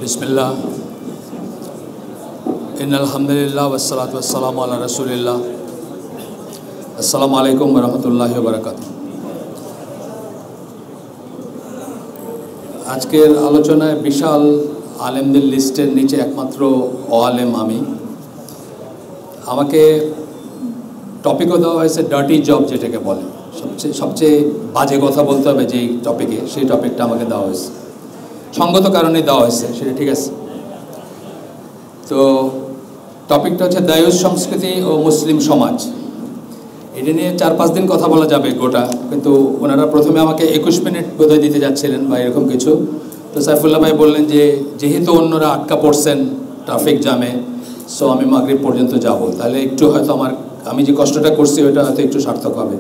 बिस्मिल्लाह इन्नल हम्दुलिल्लाह वस्सलातु वस्सलामु अला रसूलिल्लाह अस्सलामु अलैकुम वरहमतुल्लाहि वबरकातुहू। आजकेर आलोचनाय विशाल आलेमদের लिस्टेर नीचे एकमात्र आलेम आमी। आमाके टपिकও দেওয়া হয়েছে ডার্টি জব, যেটাকে বলে সবচেয়ে বাজে কথা বলতে হবে যেই টপিকে, সেই টপিকটা আমাকে দেওয়া হয়েছে। সঙ্গত কারণে দেওয়া হয়েছে, সেটা ঠিক আছে। তো টপিকটা হচ্ছে দায়ুস সংস্কৃতি ও মুসলিম সমাজ। এটা নিয়ে 4-5 দিন কথা বলা যাবে গোটা, কিন্তু ওনারা প্রথমে আমাকে 21 মিনিট বোধহয় দিতে যাচ্ছিলেন বা এরকম কিছু। তো সাইফুল্লাহ ভাই বললেন যে যেহেতু অন্যরা আটকা পড়ছেন ট্রাফিক জ্যামে, সো আমি মাগরিব পর্যন্ত যাব, তাহলে একটু হয়তো আমি যে কষ্টটা করছি ওটা হয়তো একটু সার্থক হবে।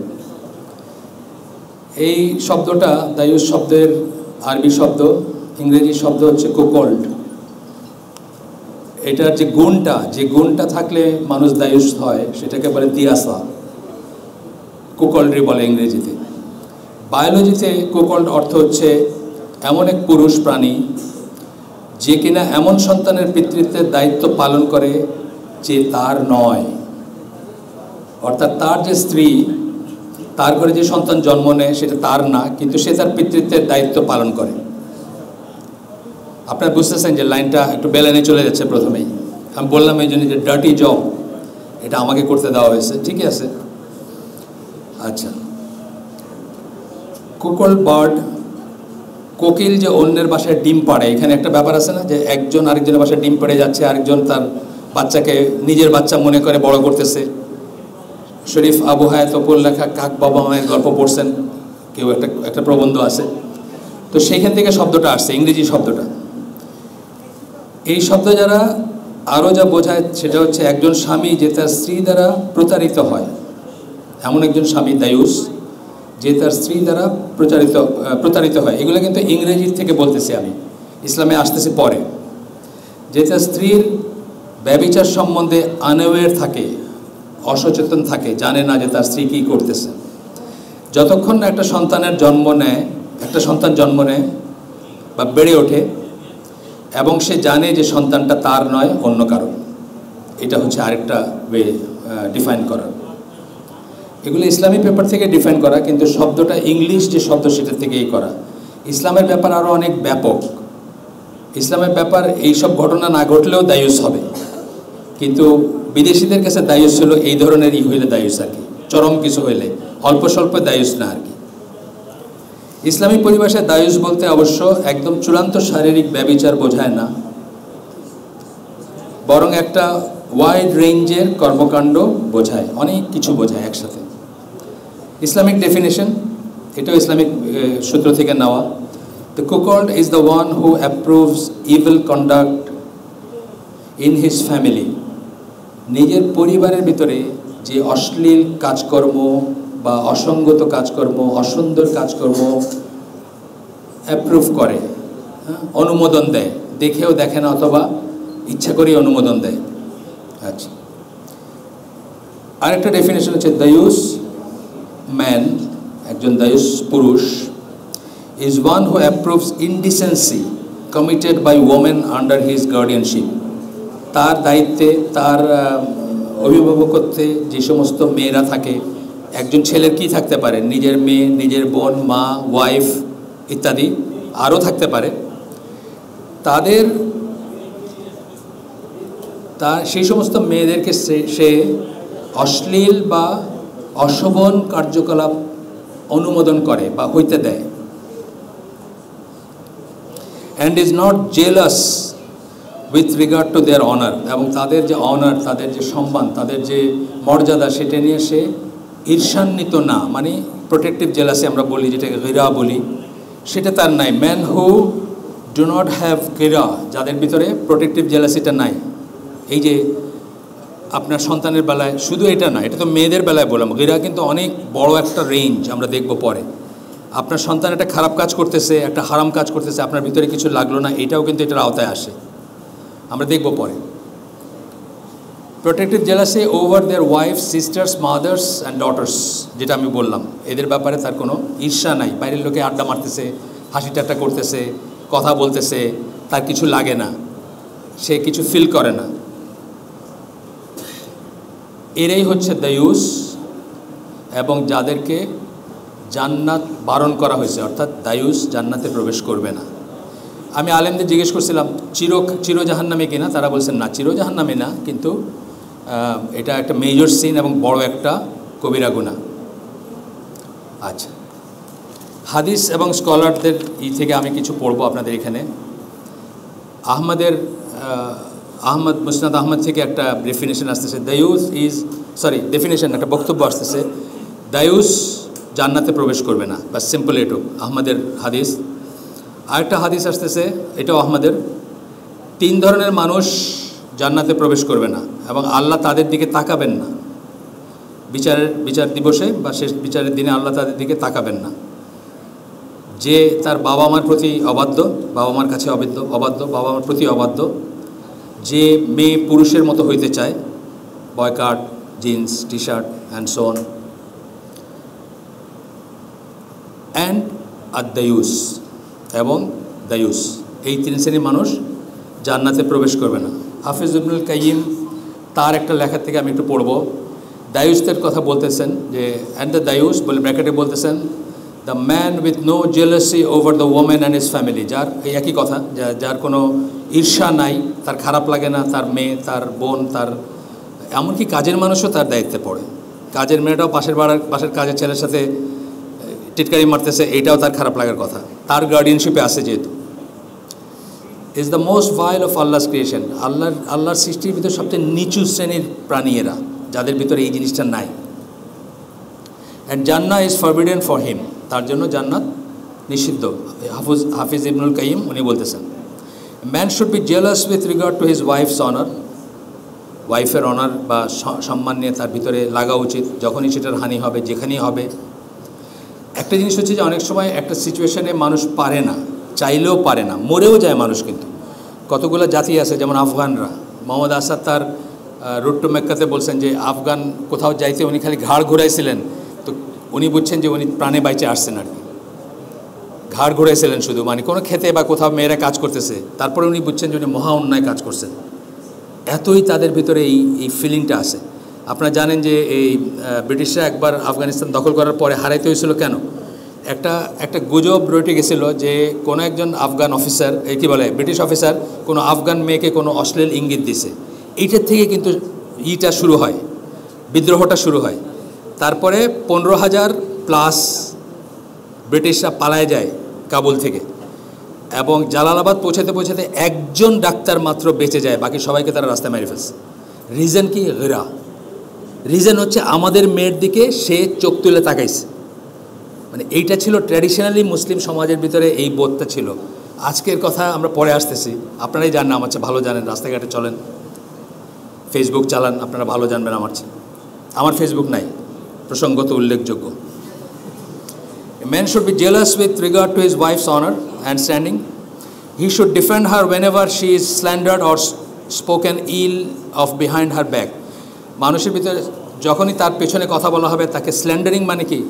এই শব্দটা দায়ুস শব্দের আরবি শব্দ, ইংরেজি শব্দ হচ্ছে কুকল্ড। এটার যে গুণটা থাকলে মানুষ দায়ুস হয় সেটাকে বলে দিয়াসা, কুকল্ডরি বলে ইংরেজিতে। বায়োলজিতে কুকল্ড অর্থ হচ্ছে এমন এক পুরুষ প্রাণী যে কিনা এমন সন্তানের পিতৃত্বের দায়িত্ব পালন করে যে তার নয়, অর্থাৎ তার যে স্ত্রী তার ঘরে যে সন্তান জন্ম নেয় সেটা তার না, কিন্তু সে তার পিতৃত্বের দায়িত্ব পালন করে। আপনারা বুঝতেছেন যে লাইনটা একটু বেলানে চলে যাচ্ছে। প্রথমেই আমি বললাম এই জন্য যে ডার্টি জব এটা আমাকে করতে দেওয়া হয়েছে, ঠিকই আছে। আচ্ছা, কুকল বার্ড, কোকিল যে অন্যের বাসায় ডিম পাড়ে, এখানে একটা ব্যাপার আছে না যে একজন আরেকজনের বাসায় ডিম পাড়ে যাচ্ছে, আরেকজন তার বাচ্চাকে নিজের বাচ্চা মনে করে বড় করতেছে। শরীফ আবু হায়াত অপুর লেখা কাক বাবা মায়ের গল্প পড়ছেন কেউ, একটা প্রবন্ধ আছে। তো সেইখান থেকে শব্দটা আসছে, ইংরেজি শব্দটা। এই শব্দ যারা আরও যা বোঝায় সেটা হচ্ছে একজন স্বামী যে তার স্ত্রী দ্বারা প্রতারিত হয়, এমন একজন স্বামী দায়ুস যে তার স্ত্রী দ্বারা প্রতারিত হয়। এগুলো কিন্তু ইংরেজির থেকে বলতেছি আমি, ইসলামে আসতেছে পরে। যে তার স্ত্রীর ব্যভিচার সম্বন্ধে আনঅ্যাওয়্যার থাকে, অসচেতন থাকে, জানে না যে তার স্ত্রী কী করতেছে। যতক্ষণ না একটা সন্তান জন্ম নেয় বা বেড়ে ওঠে এবং সে জানে যে সন্তানটা তার নয়, অন্য কারণ। এটা হচ্ছে আরেকটা ওয়ে ডিফাইন করার। এগুলো ইসলামী পেপার থেকে ডিফাইন করা, কিন্তু শব্দটা ইংলিশ যে শব্দ সেটা থেকেই করা। ইসলামের ব্যাপার আরও অনেক ব্যাপক। ইসলামের ব্যাপার এইসব ঘটনা না ঘটলেও দায়ুস হবে, কিন্তু বিদেশিদের কাছে দায়ুস হলো এই ধরনেরই হইলে দায়ুস আর কি, চরম কিছু হইলে, অল্প স্বল্প দায়ুস না আর কি। ইসলামী পরিভাষায় দায়ুস বলতে অবশ্য একদম চূড়ান্ত শারীরিক ব্যভিচার বোঝায় না, বরং একটা ওয়াইড রেঞ্জের কর্মকাণ্ড বোঝায়, অনেক কিছু বোঝায় একসাথে। ইসলামিক ডেফিনেশন, এটাও ইসলামিক সূত্র থেকে নেওয়া। The cuckold is the one who approves evil conduct in his family. নিজের পরিবারের ভিতরে যে অশ্লীল কাজকর্ম বা অসঙ্গত কাজকর্ম, অসুন্দর কাজকর্ম অ্যাপ্রুভ করে, অনুমোদন দেয়, দেখেও দেখে না অথবা ইচ্ছা করেই অনুমোদন দেয়। আচ্ছা, আরেকটা ডেফিনেশন হচ্ছে দায়ুস ম্যান, একজন দায়ুস পুরুষ, is one who approves indecency committed by women under his guardianship. তার দায়িত্বে, তার অভিভাবকত্বে যে সমস্ত মেয়েরা থাকে, একজন ছেলের কি থাকতে পারে, নিজের মেয়ে, নিজের বোন, মা, ওয়াইফ ইত্যাদি আরও থাকতে পারে, সেই সমস্ত মেয়েদেরকে সে অশ্লীল বা অশোভন কার্যকলাপ অনুমোদন করে বা হইতে দেয়। And is not jealous with regard to their honour, এবং তাদের যে অনার, তাদের যে সম্মান, তাদের যে মর্যাদা, সেটা নিয়ে সে ঈর্ষান্বিত না, মানে প্রোটেক্টিভ জেলাসি আমরা বলি, যেটাকে গিরা বলি, সেটা তার নাই। Man who do not have গিরা, যাদের ভিতরে প্রোটেক্টিভ জেলাসিটা নাই। এই যে আপনার সন্তানের বেলায় শুধু এটা না, এটা তো মেয়েদের বেলায় বললাম, গিরা কিন্তু অনেক বড় একটা রেঞ্জ, আমরা দেখব পরে। আপনার সন্তান একটা খারাপ কাজ করতেছে, একটা হারাম কাজ করতেছে, আপনার ভিতরে কিছু লাগলো না, এটাও কিন্তু এটার আওতায় আসে, আমরা দেখব পরে। Protective jealousy over their wife, sisters, mothers and daughters, যেটা আমি বললাম, এদের ব্যাপারে তার কোনো ঈর্ষা নাই। বাইরের লোকে আড্ডা মারতেছে, হাসি ঠাট্টা করতেছে, কথা বলতেছে, তার কিছু লাগে না, সে কিছু ফিল করে না, এরাই হচ্ছে দায়ুস এবং যাদেরকে জান্নাত বারণ করা হয়েছে, অর্থাৎ দায়ুস জান্নাতে প্রবেশ করবে না। আমি আলেমদের জিজ্ঞেস করছিলাম চির জাহান্নামী কিনা, তারা বলছেন না, চির জাহান্নামী না, কিন্তু এটা একটা মেজর সিন এবং বড় একটা কবিরা গুনাহ। আচ্ছা, হাদিস এবং স্কলারদের থেকে আমি কিছু পড়বো আপনাদের এখানে। আহমদ মুসনাদ আহমদ থেকে একটা ডেফিনেশন আসতেছে, ডেফিনেশন একটা বক্তব্য আসতেছে, দায়ুস জান্নাতে প্রবেশ করবে না, বা সিম্পল এটুক আহমদের হাদিস। আরেকটা হাদিস আসতেছে, এটাও আহমদের, 3 ধরনের মানুষ জান্নাতে প্রবেশ করবে না এবং আল্লাহ তাদের দিকে তাকাবেন না বিচার দিবসে বা শেষ বিচারের দিনে, আল্লাহ তাদের দিকে তাকাবেন না। যে তার বাবা মার প্রতি অবাধ্য, বাবা মার কাছে অবাধ্য, বাবা মার প্রতি অবাধ্য, যে মেয়ে পুরুষের মতো হইতে চায়, boy cut, jeans, T shirt and so on, অ্যান্ড দায়ুস এবং দায়ুস, এই 3 শ্রেণীর মানুষ জান্নাতে প্রবেশ করবে না। হাফিজ ইবনুল কাইয়িম তার একটা লেখা থেকে আমি একটু পড়ব। দায়ুসদের কথা বলতেছেন যে, অ্যান্ড দ্য দায়ুস বলে ব্র্যাকেটে বলতেছেন, the man with no jealousy over the women and his family, যার এই একই কথা, যার কোনো ঈর্ষা নাই, তার খারাপ লাগে না তার মেয়ে, তার বোন, তার এমনকি কাজের মানুষও তার দায়িত্বে পড়ে, কাজের মেয়েটাও পাশের কাজের ছেলের সাথে টিটকারি মারতেছে, এইটাও তার খারাপ লাগার কথা, তার গার্ডিয়ানশিপে আছে যেহেতু। Is the most vile of Allah's creation, আল্লাহর সৃষ্টির ভিতরে সবচেয়ে নিচু শ্রেণীর প্রাণী এরা, যাদের ভিতরে এই জিনিসটা নাই। And Jannah is forbidden for him, তার জন্য জান্নাত নিষিদ্ধ। হাফিজ ইবনুল কাইয়িম উনি বলতেছেন, man should be jealous with regard to his wife's honour, ওয়াইফের অনার বা সম্মান নিয়ে তার ভিতরে লাগা উচিত, যখনই সেটার হানি হবে, যেখানেই হবে। একটা জিনিস হচ্ছে যে অনেক সময় একটা সিচুয়েশনে মানুষ পারে না, চাইলেও পারে না, মরেও যায় মানুষ। কিন্তু কতগুলো জাতি আছে, যেমন আফগানরা, মোহাম্মদ আসাদ তার রুট টু মেক্কাতে বলছেন যে আফগান কোথাও যাইতে উনি খালি ঘাড় ঘুরাইছিলেন, তো উনি বুঝছেন যে উনি প্রাণে বাইচে আসছেন আর কি, ঘাড় ঘুরাইছিলেন শুধু, মানে কোনো খেতে বা কোথাও মেয়েরা কাজ করতেছে, তারপরে উনি বুঝছেন যে উনি মহা অন্যায় কাজ করছেন। এতই তাদের ভিতরে এই ফিলিংটা আছে। আপনারা জানেন যে এই ব্রিটিশরা একবার আফগানিস্তান দখল করার পরে হারাইতে হয়েছিল কেন? একটা গুজব রটে গেছিল যে কোনো একজন আফগান অফিসার, কী বলে, ব্রিটিশ অফিসার কোনো আফগান মেয়েকে কোনো অশ্লীল ইঙ্গিত দিছে। এইটার থেকে কিন্তু শুরু হয়, বিদ্রোহটা শুরু হয়। তারপরে 15,000 প্লাস ব্রিটিশরা পালায় যায় কাবুল থেকে, এবং জালালাবাদ পৌঁছাতে একজন ডাক্তার মাত্র বেঁচে যায়, বাকি সবাইকে তারা রাস্তায় মেরে ফেলছে। রিজন কি? গিরা। রিজন হচ্ছে আমাদের মেয়ের দিকে সে চোখ তুলে তাকাইছে। মানে এইটা ছিল ট্র্যাডিশনালি মুসলিম সমাজের ভিতরে, এই বোধটা ছিল। আজকের কথা আমরা পরে আসতেছি, আপনারাই জানেন, আমার চেয়ে ভালো জানেন, রাস্তাঘাটে চলেন, ফেসবুক চালান, আপনারা ভালো জানবেন আমার চেয়ে। আমার ফেসবুক নাই, প্রসঙ্গত উল্লেখযোগ্য। A man should be jealous with regard to his wife's honor and standing. He should defend her whenever she is slandered or spoken ill of behind her back. মানুষের ভিতরে যখনই তার পেছনে কথা বলা হবে, তাকে স্ল্যান্ডারিং মানে কি,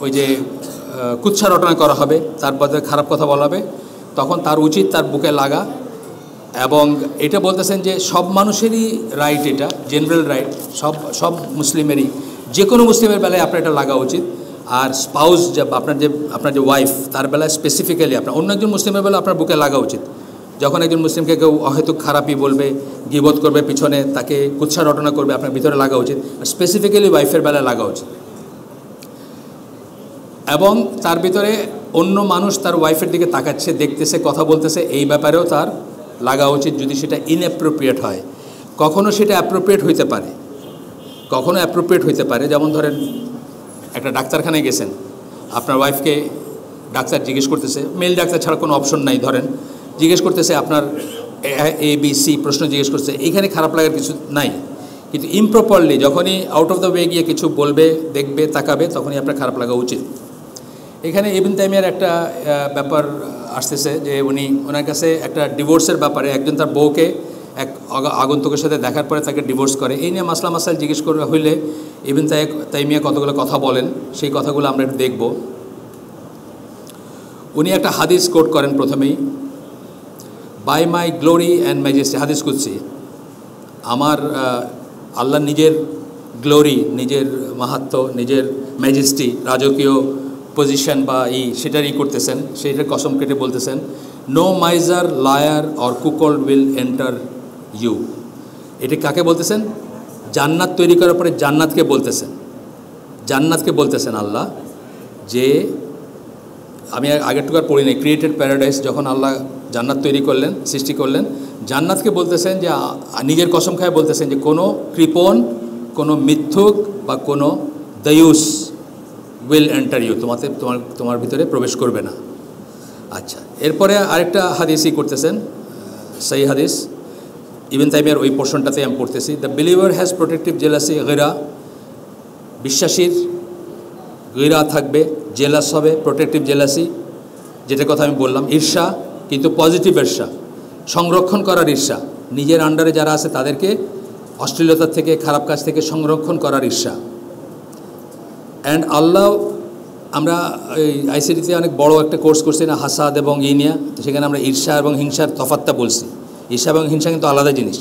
ওই যে কুৎসা রটনা করা হবে, তার বদলে খারাপ কথা বলা হবে, তখন তার উচিত তার বুকে লাগা। এবং এটা বলতেছেন যে সব মানুষেরই রাইট, এটা জেনারেল রাইট, সব মুসলিমেরই, যে কোনো মুসলিমের বেলায় আপনার এটা লাগা উচিত। আর স্পাউস, আপনার যে ওয়াইফ, তার বেলায় স্পেসিফিক্যালি আপনার অন্য একজন মুসলিমের বেলায় আপনার বুকে লাগা উচিত। যখন একজন মুসলিমকে কেউ অহেতুক খারাপই বলবে, গীবত করবে, পিছনে তাকে কুৎসা রটনা করবে, আপনার ভিতরে লাগা উচিত। স্পেসিফিক্যালি ওয়াইফের বেলায় লাগা উচিত। এবং তার ভিতরে অন্য মানুষ তার ওয়াইফের দিকে তাকাচ্ছে, দেখতেছে, কথা বলতেছে, এই ব্যাপারেও তার লাগা উচিত, যদি সেটা ইনঅ্যাপ্রোপ্রিয়েট হয়। কখনও সেটা অ্যাপ্রোপ্রিয়েট হইতে পারে, কখনও অ্যাপ্রোপ্রিয়েট হইতে পারে। যেমন ধরেন একটা ডাক্তারখানায় গেছেন, আপনার ওয়াইফকে ডাক্তার জিজ্ঞেস করতেছে, মেল ডাক্তার ছাড়া কোনো অপশন নাই, ধরেন জিজ্ঞেস করতেছে আপনার ABC প্রশ্ন জিজ্ঞেস করছে, এইখানে খারাপ লাগার কিছু নাই। কিন্তু ইমপ্রপারলি যখনই আউট অফ দ্য ওয়ে গিয়ে কিছু বলবে, দেখবে, তাকাবে, তখনই আপনার খারাপ লাগা উচিত। এখানে ইবনে তাইমিয়ার একটা ব্যাপার আসতেছে যে ওনার কাছে একটা ডিভোর্সের ব্যাপারে, একজন তার বউকে এক আগন্তুকের সাথে দেখার পরে তাকে ডিভোর্স করে, এই নিয়ে মাসলা মাসাইল জিজ্ঞেস করা হইলে ইবনে তাইমিয়া কতগুলো কথা বলেন, সেই কথাগুলো আমরা একটু দেখব। উনি একটা হাদিস কোট করেন প্রথমেই, by my glory and majesty, হাদিস কুদসি, আমার আল্লাহ নিজের গ্লোরি, নিজের মাহাত্ম্য, নিজের ম্যাজেস্টি, রাজকীয় পজিশন বা সেটারই করতেছেন, সেইটার কসম কেটে বলতেছেন, no miser liar or cuckold will enter you. এটি কাকে বলতেছেন? জান্নাত তৈরি করার পরে জান্নাতকে বলতেছেন আল্লাহ, যে আমি আগেরটুকু আর পড়ি নাই, ক্রিয়েটেড প্যারাডাইস, যখন আল্লাহ জান্নাত তৈরি করলেন, সৃষ্টি করলেন, জান্নাতকে বলতেছেন যে নিজের কসম খায় বলতেছেন যে কোনো কৃপণ, কোনো মিথ্যুক বা কোনো দায়ুস উইল এন্টার ইউ, তোমার ভিতরে প্রবেশ করবে না। আচ্ছা, এরপরে আরেকটা হাদিসই করতেছেন, সেই হাদিস ইবনে তাইমিয়ার ওই পোর্শনটাতে আমি পড়তেছি, the believer has protective jealousy গিরা, বিশ্বাসীর গিরা থাকবে, জেলাস হবে, প্রোটেক্টিভ জেলাসি, যেটা কথা আমি বললাম, ঈর্ষা, কিন্তু পজিটিভ ঈর্ষা, সংরক্ষণ করার ঈর্ষা, নিজের আন্ডারে যারা আছে তাদেরকে অশ্লীলতার থেকে, খারাপ কাজ থেকে সংরক্ষণ করার ঈর্ষা। অ্যান্ড আল্লাহ, আমরা এই আইসিটিতে অনেক বড় একটা কোর্স করছি না, হাসাদ এবং ইনিয়া, তো সেখানে আমরা ঈর্ষা এবং হিংসার তফাৎটা বলছি। ঈর্ষা এবং হিংসা কিন্তু আলাদা জিনিস।